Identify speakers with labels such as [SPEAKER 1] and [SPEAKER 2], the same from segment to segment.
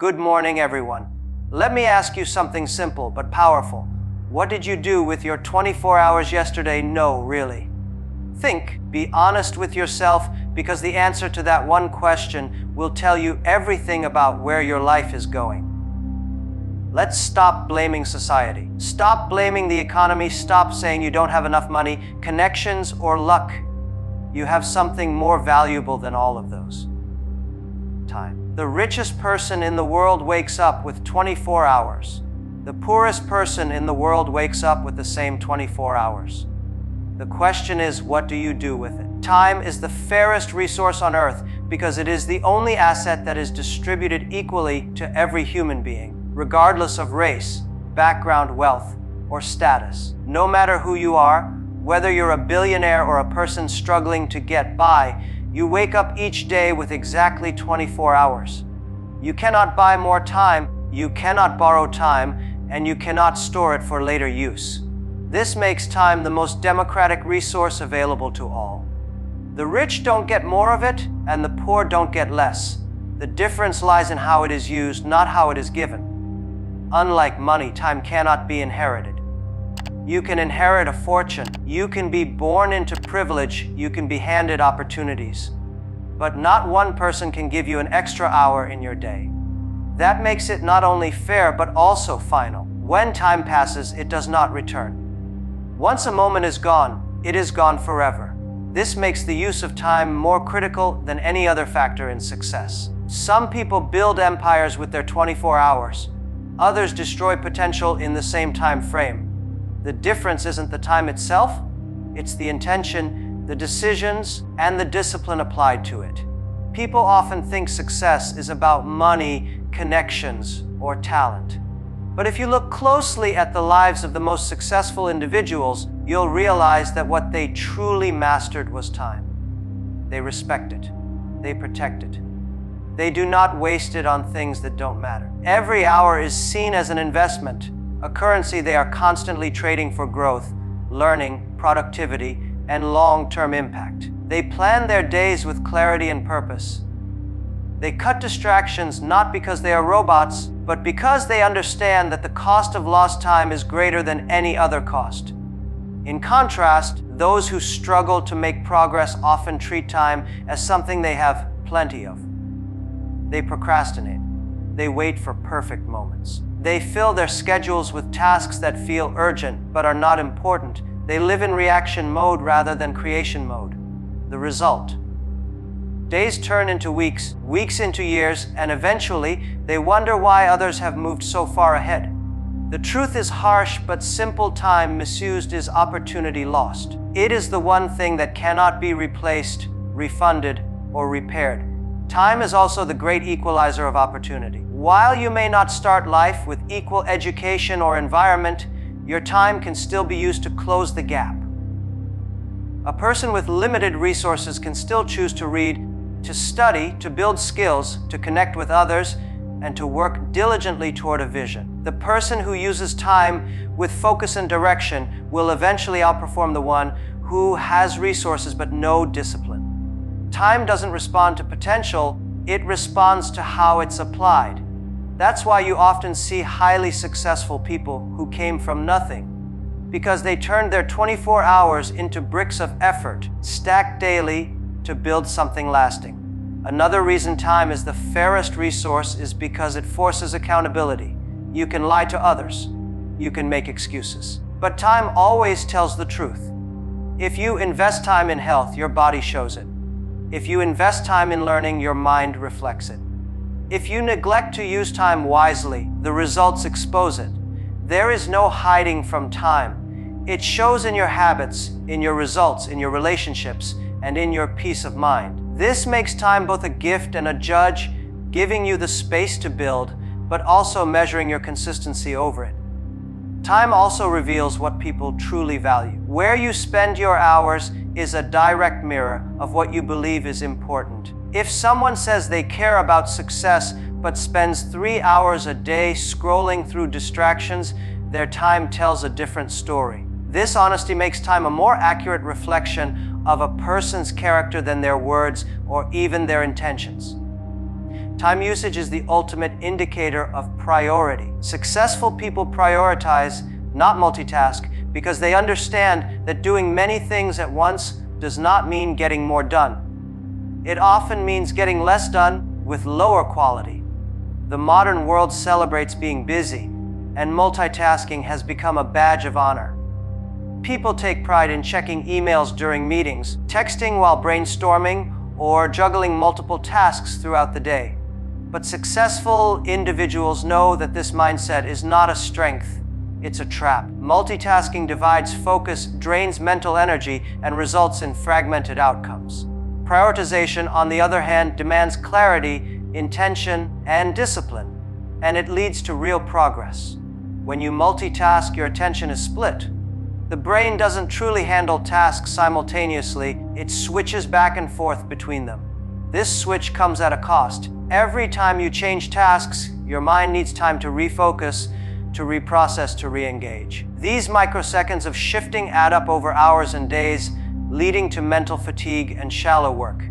[SPEAKER 1] Good morning, everyone. Let me ask you something simple but powerful. What did you do with your 24 hours yesterday? No, really. Think, be honest with yourself, because the answer to that one question will tell you everything about where your life is going. Let's stop blaming society. Stop blaming the economy. Stop saying you don't have enough money, connections, or luck. You have something more valuable than all of those. Time. The richest person in the world wakes up with 24 hours. The poorest person in the world wakes up with the same 24 hours. The question is, what do you do with it? Time is the fairest resource on earth because it is the only asset that is distributed equally to every human being, regardless of race, background, wealth, or status. No matter who you are, whether you're a billionaire or a person struggling to get by, you wake up each day with exactly 24 hours. You cannot buy more time, you cannot borrow time, and you cannot store it for later use. This makes time the most democratic resource available to all. The rich don't get more of it, and the poor don't get less. The difference lies in how it is used, not how it is given. Unlike money, time cannot be inherited. You can inherit a fortune. You can be born into privilege. You can be handed opportunities. But not one person can give you an extra hour in your day. That makes it not only fair, but also final. When time passes, it does not return. Once a moment is gone, it is gone forever. This makes the use of time more critical than any other factor in success. Some people build empires with their 24 hours. Others destroy potential in the same time frame. The difference isn't the time itself, it's the intention, the decisions, and the discipline applied to it. People often think success is about money, connections, or talent. But if you look closely at the lives of the most successful individuals, you'll realize that what they truly mastered was time. They respect it. They protect it. They do not waste it on things that don't matter. Every hour is seen as an investment, a currency they are constantly trading for growth, learning, productivity, and long-term impact. They plan their days with clarity and purpose. They cut distractions not because they are robots, but because they understand that the cost of lost time is greater than any other cost. In contrast, those who struggle to make progress often treat time as something they have plenty of. They procrastinate. They wait for perfect moments. They fill their schedules with tasks that feel urgent but are not important. They live in reaction mode rather than creation mode. The result: days turn into weeks, weeks into years, and eventually they wonder why others have moved so far ahead. The truth is harsh, but simple: time misused is opportunity lost. It is the one thing that cannot be replaced, refunded, or repaired. Time is also the great equalizer of opportunity. While you may not start life with equal education or environment, your time can still be used to close the gap. A person with limited resources can still choose to read, to study, to build skills, to connect with others, and to work diligently toward a vision. The person who uses time with focus and direction will eventually outperform the one who has resources but no discipline. Time doesn't respond to potential, it responds to how it's applied. That's why you often see highly successful people who came from nothing, because they turned their 24 hours into bricks of effort, stacked daily to build something lasting. Another reason time is the fairest resource is because it forces accountability. You can lie to others. You can make excuses. But time always tells the truth. If you invest time in health, your body shows it. If you invest time in learning, your mind reflects it. If you neglect to use time wisely, the results expose it. There is no hiding from time. It shows in your habits, in your results, in your relationships, and in your peace of mind. This makes time both a gift and a judge, giving you the space to build, but also measuring your consistency over it. Time also reveals what people truly value. Where you spend your hours is a direct mirror of what you believe is important. If someone says they care about success but spends 3 hours a day scrolling through distractions, their time tells a different story. This honesty makes time a more accurate reflection of a person's character than their words or even their intentions. Time usage is the ultimate indicator of priority. Successful people prioritize, not multitask, because they understand that doing many things at once does not mean getting more done. It often means getting less done with lower quality. The modern world celebrates being busy, and multitasking has become a badge of honor. People take pride in checking emails during meetings, texting while brainstorming, or juggling multiple tasks throughout the day. But successful individuals know that this mindset is not a strength, it's a trap. Multitasking divides focus, drains mental energy, and results in fragmented outcomes. Prioritization, on the other hand, demands clarity, intention, and discipline, and it leads to real progress. When you multitask, your attention is split. The brain doesn't truly handle tasks simultaneously, it switches back and forth between them. This switch comes at a cost. Every time you change tasks, your mind needs time to refocus, to reprocess, to re-engage. These microseconds of shifting add up over hours and days, leading to mental fatigue and shallow work.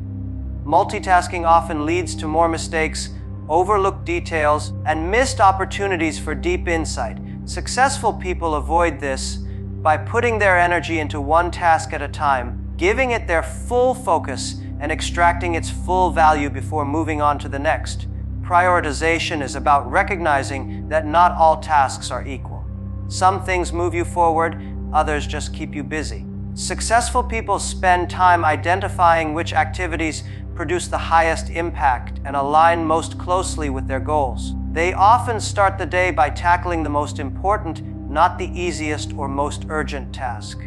[SPEAKER 1] Multitasking often leads to more mistakes, overlooked details, and missed opportunities for deep insight. Successful people avoid this by putting their energy into one task at a time, giving it their full focus, and extracting its full value before moving on to the next. Prioritization is about recognizing that not all tasks are equal. Some things move you forward, others just keep you busy. Successful people spend time identifying which activities produce the highest impact and align most closely with their goals. They often start the day by tackling the most important, not the easiest or most urgent task.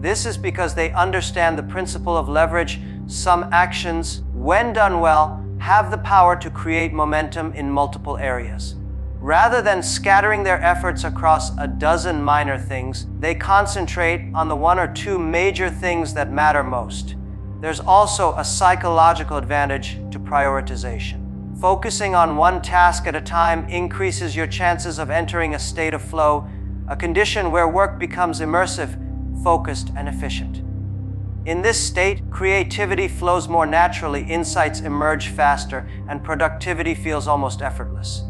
[SPEAKER 1] This is because they understand the principle of leverage. Some actions, when done well, have the power to create momentum in multiple areas. Rather than scattering their efforts across a dozen minor things, they concentrate on the one or two major things that matter most. There's also a psychological advantage to prioritization. Focusing on one task at a time increases your chances of entering a state of flow, a condition where work becomes immersive, focused, and efficient. In this state, creativity flows more naturally, insights emerge faster, and productivity feels almost effortless.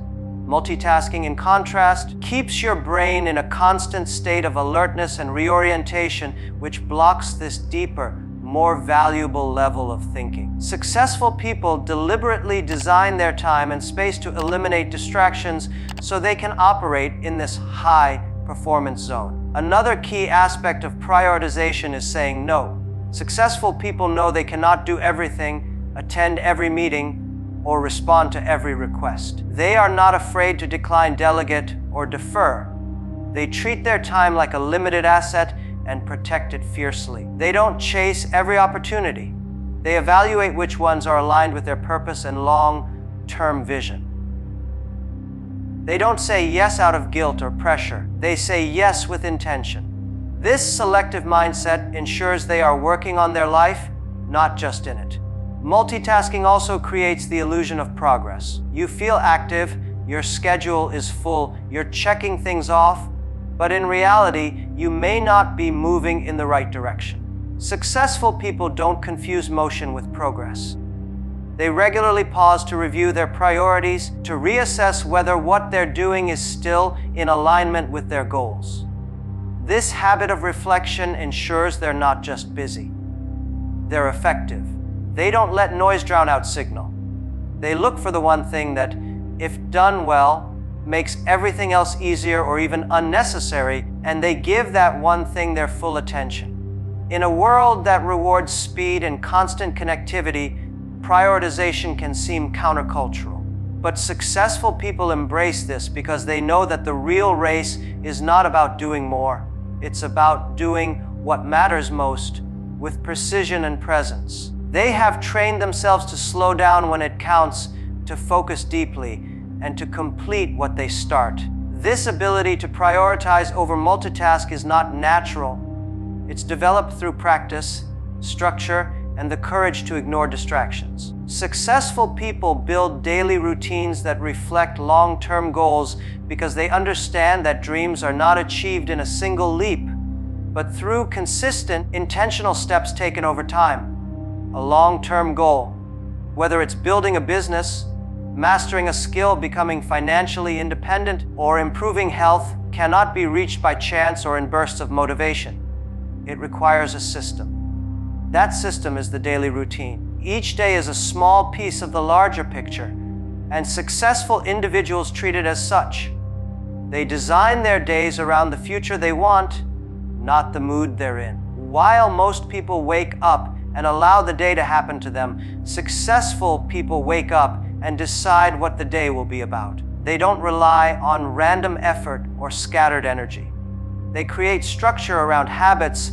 [SPEAKER 1] Multitasking, in contrast, keeps your brain in a constant state of alertness and reorientation, which blocks this deeper, more valuable level of thinking. Successful people deliberately design their time and space to eliminate distractions so they can operate in this high performance zone. Another key aspect of prioritization is saying no. Successful people know they cannot do everything, attend every meeting, or respond to every request. They are not afraid to decline, delegate, or defer. They treat their time like a limited asset and protect it fiercely. They don't chase every opportunity. They evaluate which ones are aligned with their purpose and long-term vision. They don't say yes out of guilt or pressure. They say yes with intention. This selective mindset ensures they are working on their life, not just in it. Multitasking also creates the illusion of progress. You feel active, your schedule is full, you're checking things off, but in reality, you may not be moving in the right direction. Successful people don't confuse motion with progress. They regularly pause to review their priorities, to reassess whether what they're doing is still in alignment with their goals. This habit of reflection ensures they're not just busy. They're effective. They don't let noise drown out signal. They look for the one thing that, if done well, makes everything else easier or even unnecessary, and they give that one thing their full attention. In a world that rewards speed and constant connectivity, prioritization can seem countercultural. But successful people embrace this because they know that the real race is not about doing more. It's about doing what matters most with precision and presence. They have trained themselves to slow down when it counts, to focus deeply, and to complete what they start. This ability to prioritize over multitask is not natural. It's developed through practice, structure, and the courage to ignore distractions. Successful people build daily routines that reflect long-term goals because they understand that dreams are not achieved in a single leap, but through consistent, intentional steps taken over time. A long-term goal, whether it's building a business, Mastering a skill, becoming financially independent, or improving health cannot be reached by chance or in bursts of motivation. It requires a system. That system is the daily routine. Each day is a small piece of the larger picture, and successful individuals treat it as such. They design their days around the future they want, not the mood they're in. While most people wake up and allow the day to happen to them, successful people wake up and decide what the day will be about. They don't rely on random effort or scattered energy. They create structure around habits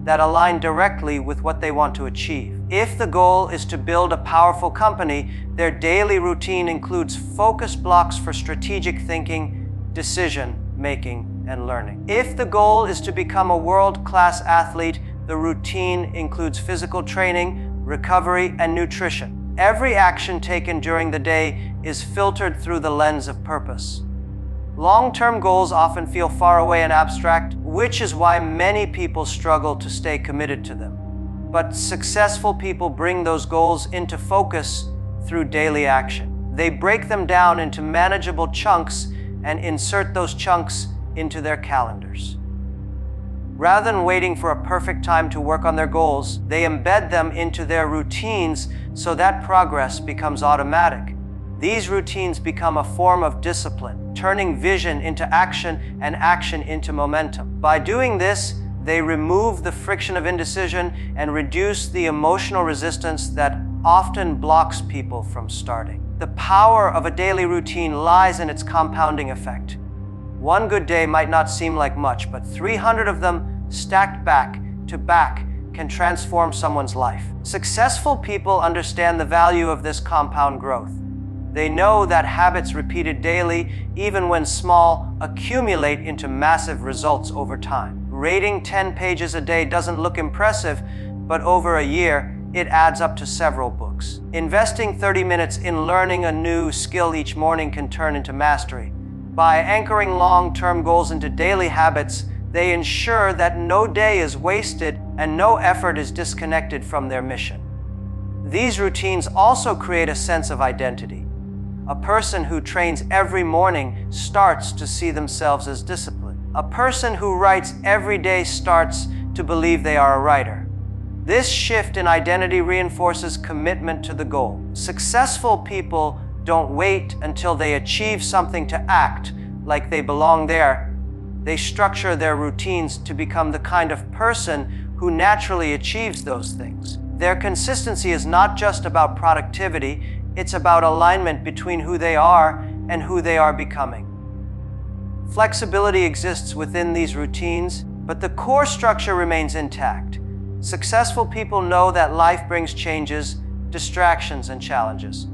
[SPEAKER 1] that align directly with what they want to achieve. If the goal is to build a powerful company, their daily routine includes focus blocks for strategic thinking, decision-making, and learning. If the goal is to become a world-class athlete, the routine includes physical training, recovery, and nutrition. Every action taken during the day is filtered through the lens of purpose. Long-term goals often feel far away and abstract, which is why many people struggle to stay committed to them. But successful people bring those goals into focus through daily action. They break them down into manageable chunks and insert those chunks into their calendars. Rather than waiting for a perfect time to work on their goals, they embed them into their routines so that progress becomes automatic. These routines become a form of discipline, turning vision into action and action into momentum. By doing this, they remove the friction of indecision and reduce the emotional resistance that often blocks people from starting. The power of a daily routine lies in its compounding effect. One good day might not seem like much, but 300 of them stacked back to back can transform someone's life. Successful people understand the value of this compound growth. They know that habits repeated daily, even when small, accumulate into massive results over time. Reading 10 pages a day doesn't look impressive, but over a year, it adds up to several books. Investing 30 minutes in learning a new skill each morning can turn into mastery. By anchoring long-term goals into daily habits, they ensure that no day is wasted and no effort is disconnected from their mission. These routines also create a sense of identity. A person who trains every morning starts to see themselves as disciplined. A person who writes every day starts to believe they are a writer. This shift in identity reinforces commitment to the goal. Successful people don't wait until they achieve something to act like they belong there. They structure their routines to become the kind of person who naturally achieves those things. Their consistency is not just about productivity, it's about alignment between who they are and who they are becoming. Flexibility exists within these routines, but the core structure remains intact. Successful people know that life brings changes, distractions, and challenges.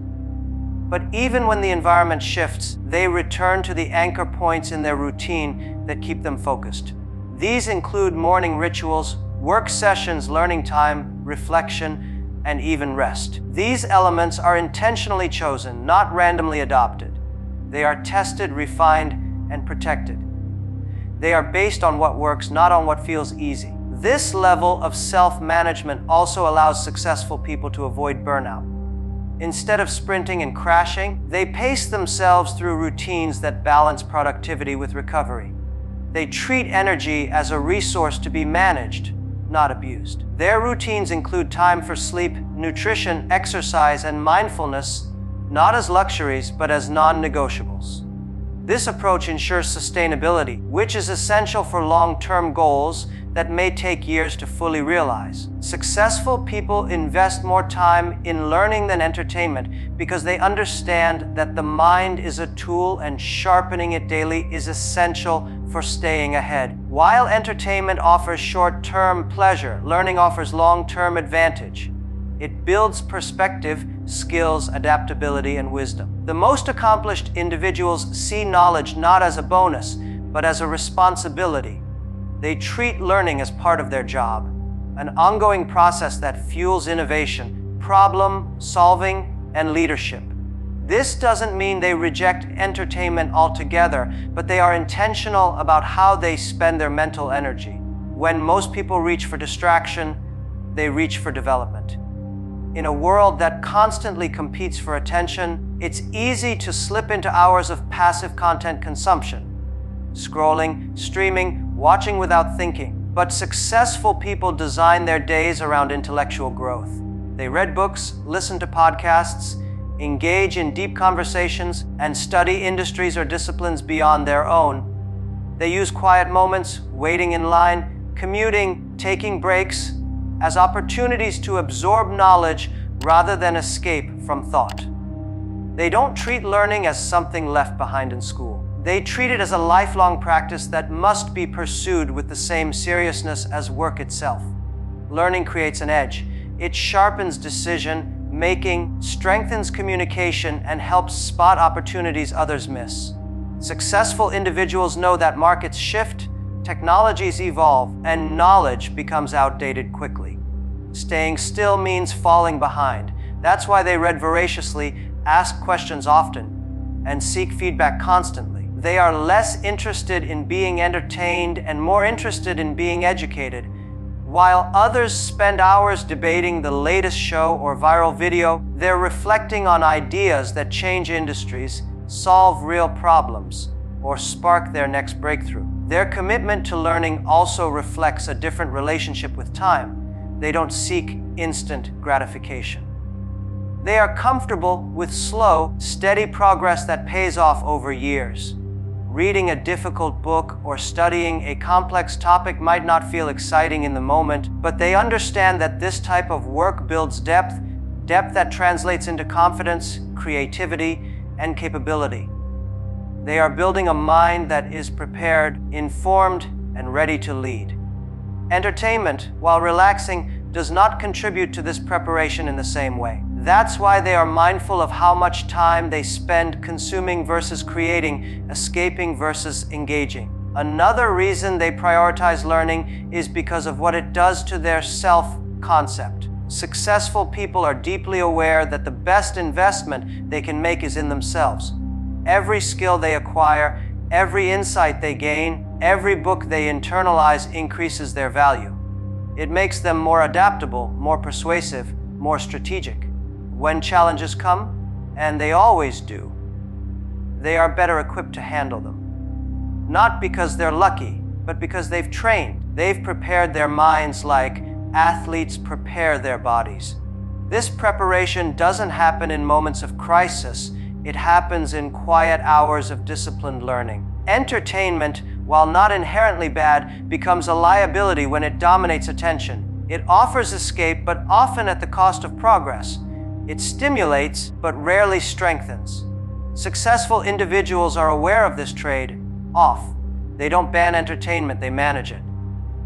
[SPEAKER 1] But even when the environment shifts, they return to the anchor points in their routine that keep them focused. These include morning rituals, work sessions, learning time, reflection, and even rest. These elements are intentionally chosen, not randomly adopted. They are tested, refined, and protected. They are based on what works, not on what feels easy. This level of self-management also allows successful people to avoid burnout. Instead of sprinting and crashing, they pace themselves through routines that balance productivity with recovery. They treat energy as a resource to be managed, not abused. Their routines include time for sleep, nutrition, exercise, and mindfulness, not as luxuries, but as non-negotiables. This approach ensures sustainability, which is essential for long-term goals that may take years to fully realize. Successful people invest more time in learning than entertainment because they understand that the mind is a tool and sharpening it daily is essential for staying ahead. While entertainment offers short-term pleasure, learning offers long-term advantage. It builds perspective, skills, adaptability, and wisdom. The most accomplished individuals see knowledge not as a bonus, but as a responsibility. They treat learning as part of their job, an ongoing process that fuels innovation, problem solving, and leadership. This doesn't mean they reject entertainment altogether, but they are intentional about how they spend their mental energy. When most people reach for distraction, they reach for development. In a world that constantly competes for attention, It's easy to slip into hours of passive content consumption, scrolling, streaming, watching without thinking. But successful people design their days around intellectual growth. They read books, listen to podcasts, engage in deep conversations, and study industries or disciplines beyond their own. They use quiet moments, waiting in line, commuting, taking breaks, as opportunities to absorb knowledge rather than escape from thought. They don't treat learning as something left behind in school. They treat it as a lifelong practice that must be pursued with the same seriousness as work itself. Learning creates an edge. It sharpens decision making, strengthens communication, and helps spot opportunities others miss. Successful individuals know that markets shift, technologies evolve, and knowledge becomes outdated quickly. Staying still means falling behind. That's why they read voraciously, ask questions often, and seek feedback constantly. They are less interested in being entertained and more interested in being educated. While others spend hours debating the latest show or viral video, they're reflecting on ideas that change industries, solve real problems, or spark their next breakthrough. Their commitment to learning also reflects a different relationship with time. They don't seek instant gratification. They are comfortable with slow, steady progress that pays off over years. Reading a difficult book or studying a complex topic might not feel exciting in the moment, but they understand that this type of work builds depth that translates into confidence, creativity, and capability. They are building a mind that is prepared, informed, and ready to lead. Entertainment, while relaxing, does not contribute to this preparation in the same way. That's why they are mindful of how much time they spend consuming versus creating, escaping versus engaging. Another reason they prioritize learning is because of what it does to their self-concept. Successful people are deeply aware that the best investment they can make is in themselves. Every skill they acquire, every insight they gain, every book they internalize increases their value. It makes them more adaptable, more persuasive, more strategic. When challenges come, and they always do, they are better equipped to handle them. Not because they're lucky, but because they've trained. They've prepared their minds like athletes prepare their bodies. This preparation doesn't happen in moments of crisis. It happens in quiet hours of disciplined learning. Entertainment, while not inherently bad, becomes a liability when it dominates attention. It offers escape, but often at the cost of progress. It stimulates, but rarely strengthens. Successful individuals are aware of this trade-off. They don't ban entertainment, they manage it.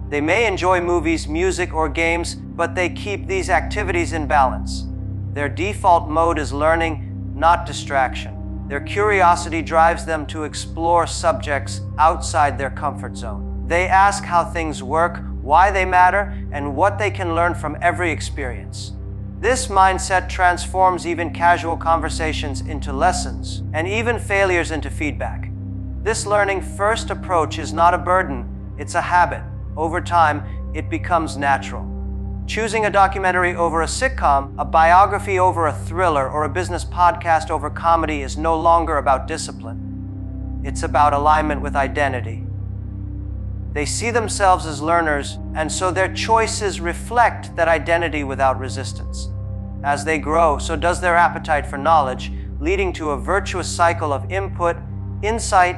[SPEAKER 1] They may enjoy movies, music, or games, but they keep these activities in balance. Their default mode is learning, not distraction. Their curiosity drives them to explore subjects outside their comfort zone. They ask how things work, why they matter, and what they can learn from every experience. This mindset transforms even casual conversations into lessons, and even failures into feedback. This learning-first approach is not a burden, it's a habit. Over time, it becomes natural. Choosing a documentary over a sitcom, a biography over a thriller, or a business podcast over comedy is no longer about discipline. It's about alignment with identity. They see themselves as learners, and so their choices reflect that identity without resistance. As they grow, so does their appetite for knowledge, leading to a virtuous cycle of input, insight,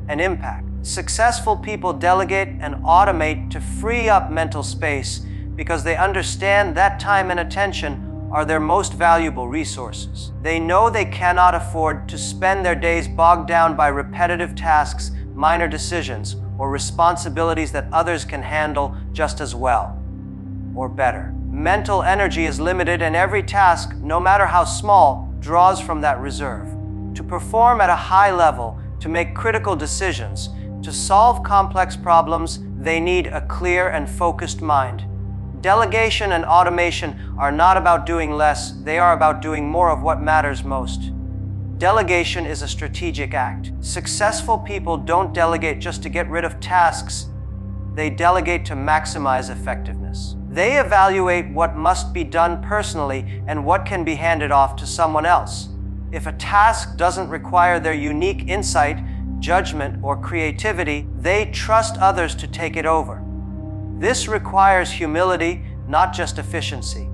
[SPEAKER 1] and impact. Successful people delegate and automate to free up mental space because they understand that time and attention are their most valuable resources. They know they cannot afford to spend their days bogged down by repetitive tasks, minor decisions, or responsibilities that others can handle just as well or better. Mental energy is limited, and every task, no matter how small, draws from that reserve. To perform at a high level, to make critical decisions, to solve complex problems, they need a clear and focused mind. Delegation and automation are not about doing less, they are about doing more of what matters most. Delegation is a strategic act. Successful people don't delegate just to get rid of tasks, they delegate to maximize effectiveness. They evaluate what must be done personally and what can be handed off to someone else. If a task doesn't require their unique insight, judgment, or creativity, they trust others to take it over. This requires humility, not just efficiency.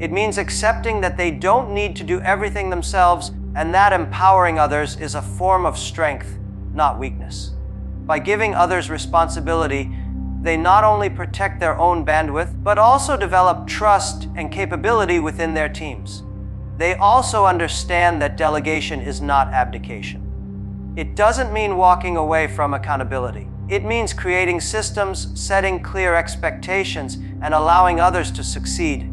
[SPEAKER 1] It means accepting that they don't need to do everything themselves, and that empowering others is a form of strength, not weakness. By giving others responsibility, they not only protect their own bandwidth, but also develop trust and capability within their teams. They also understand that delegation is not abdication. It doesn't mean walking away from accountability. It means creating systems, setting clear expectations, and allowing others to succeed.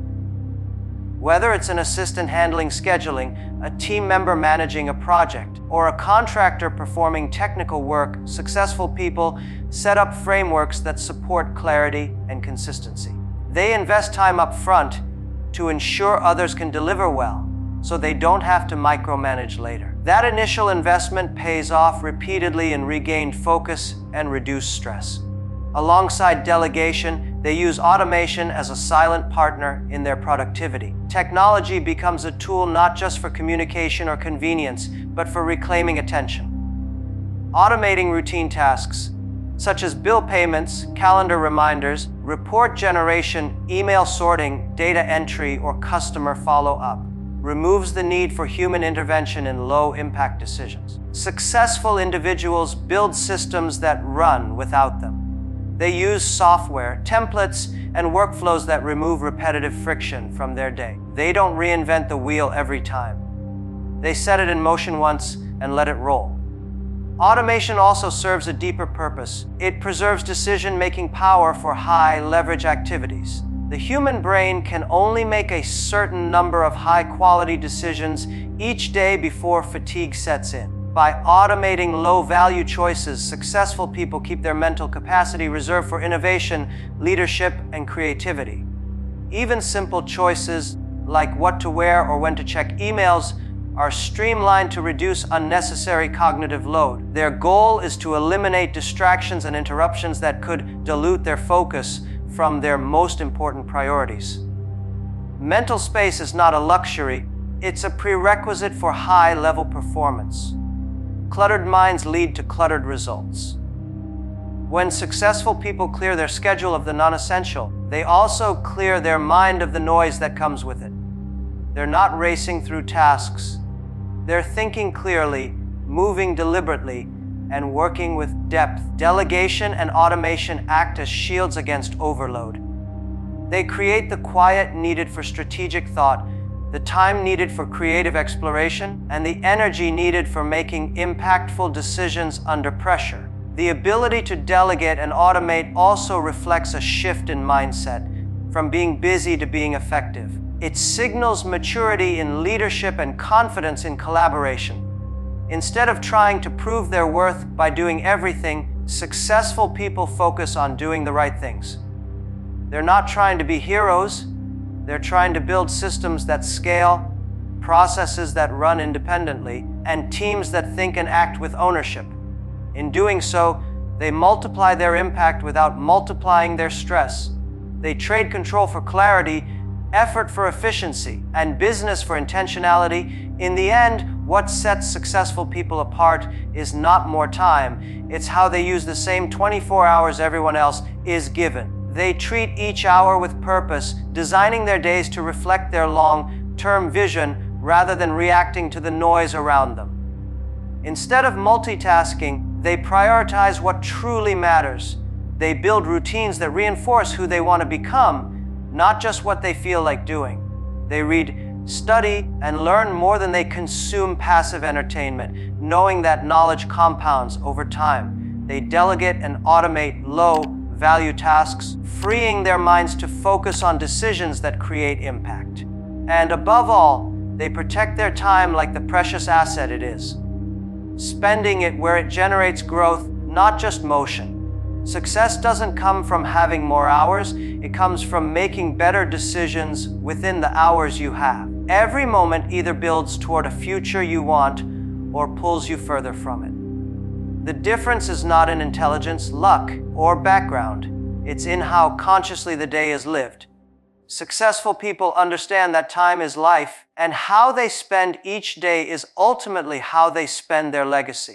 [SPEAKER 1] Whether it's an assistant handling scheduling, a team member managing a project, or a contractor performing technical work, successful people set up frameworks that support clarity and consistency. They invest time up front to ensure others can deliver well, so they don't have to micromanage later. That initial investment pays off repeatedly in regained focus and reduced stress. Alongside delegation, they use automation as a silent partner in their productivity. Technology becomes a tool not just for communication or convenience, but for reclaiming attention. Automating routine tasks, such as bill payments, calendar reminders, report generation, email sorting, data entry, or customer follow-up, removes the need for human intervention in low-impact decisions. Successful individuals build systems that run without them. They use software, templates, and workflows that remove repetitive friction from their day. They don't reinvent the wheel every time. They set it in motion once and let it roll. Automation also serves a deeper purpose. It preserves decision-making power for high-leverage activities. The human brain can only make a certain number of high-quality decisions each day before fatigue sets in. By automating low-value choices, successful people keep their mental capacity reserved for innovation, leadership, and creativity. Even simple choices like what to wear or when to check emails are streamlined to reduce unnecessary cognitive load. Their goal is to eliminate distractions and interruptions that could dilute their focus from their most important priorities. Mental space is not a luxury, it's a prerequisite for high-level performance. Cluttered minds lead to cluttered results. When successful people clear their schedule of the non-essential, they also clear their mind of the noise that comes with it. They're not racing through tasks. They're thinking clearly, moving deliberately, and working with depth. Delegation and automation act as shields against overload. They create the quiet needed for strategic thought, the time needed for creative exploration, and the energy needed for making impactful decisions under pressure. The ability to delegate and automate also reflects a shift in mindset, from being busy to being effective. It signals maturity in leadership and confidence in collaboration. Instead of trying to prove their worth by doing everything, successful people focus on doing the right things. They're not trying to be heroes. They're trying to build systems that scale, processes that run independently, and teams that think and act with ownership. In doing so, they multiply their impact without multiplying their stress. They trade control for clarity, effort for efficiency, and business for intentionality. In the end, what sets successful people apart is not more time. It's how they use the same 24 hours everyone else is given. They treat each hour with purpose, designing their days to reflect their long-term vision rather than reacting to the noise around them. Instead of multitasking, they prioritize what truly matters. They build routines that reinforce who they want to become, not just what they feel like doing. They read, study, and learn more than they consume passive entertainment, knowing that knowledge compounds over time. They delegate and automate low-value tasks, freeing their minds to focus on decisions that create impact. And above all, they protect their time like the precious asset it is, spending it where it generates growth, not just motion. Success doesn't come from having more hours, it comes from making better decisions within the hours you have. Every moment either builds toward a future you want or pulls you further from it. The difference is not in intelligence, luck, or background. It's in how consciously the day is lived. Successful people understand that time is life, and how they spend each day is ultimately how they spend their legacy.